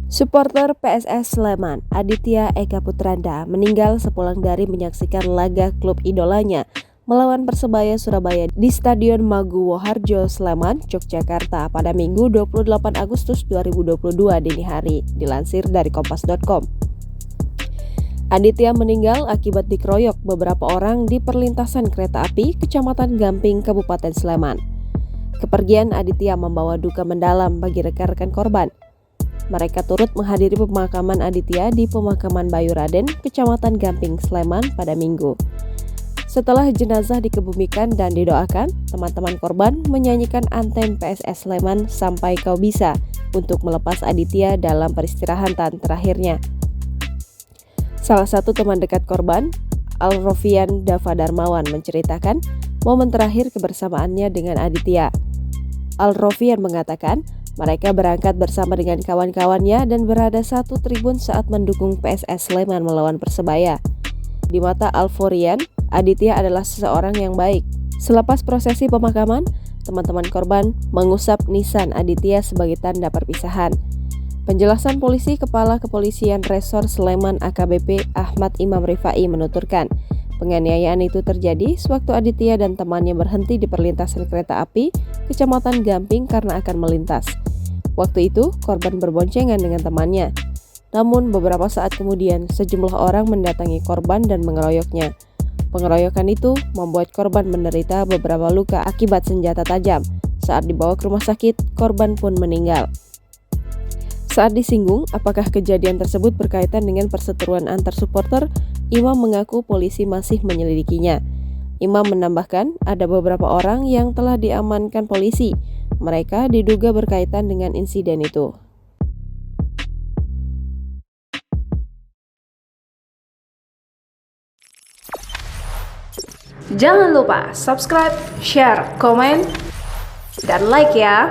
Supporter PSS Sleman, Aditya Eka Putranda, meninggal sepulang dari menyaksikan laga klub idolanya melawan Persebaya Surabaya di Stadion Maguwo Harjo, Sleman, Yogyakarta pada Minggu 28 Agustus 2022 dini hari, dilansir dari kompas.com. Aditya meninggal akibat dikeroyok beberapa orang di perlintasan kereta api Kecamatan Gamping, Kabupaten Sleman. Kepergian Aditya membawa duka mendalam bagi rekan-rekan korban. Mereka turut menghadiri pemakaman Aditya di Pemakaman Bayu Raden, Kecamatan Gamping, Sleman pada Minggu. Setelah jenazah dikebumikan dan didoakan, teman-teman korban menyanyikan anthem PSS Sleman Sampai Kau Bisa untuk melepas Aditya dalam peristirahatan terakhirnya. Salah satu teman dekat korban, Alrofian Dava Darmawan, menceritakan momen terakhir kebersamaannya dengan Aditya. Alrofian mengatakan, mereka berangkat bersama dengan kawan-kawannya dan berada satu tribun saat mendukung PSS Sleman melawan Persebaya. Di mata Alforian, Aditya adalah seseorang yang baik. Selepas prosesi pemakaman, teman-teman korban mengusap nisan Aditya sebagai tanda perpisahan. Penjelasan polisi Kepala Kepolisian Resor Sleman AKBP Ahmad Imam Rifai menuturkan, penganiayaan itu terjadi sewaktu Aditya dan temannya berhenti di perlintasan kereta api Kecamatan Gamping karena akan melintas. Waktu itu, korban berboncengan dengan temannya. Namun, beberapa saat kemudian, sejumlah orang mendatangi korban dan mengeroyoknya. Pengeroyokan itu membuat korban menderita beberapa luka akibat senjata tajam. Saat dibawa ke rumah sakit, korban pun meninggal. Saat disinggung apakah kejadian tersebut berkaitan dengan perseteruan antar supporter, Imam mengaku polisi masih menyelidikinya. Imam menambahkan ada beberapa orang yang telah diamankan polisi. Mereka diduga berkaitan dengan insiden itu. Jangan lupa subscribe, share, komen, dan like ya!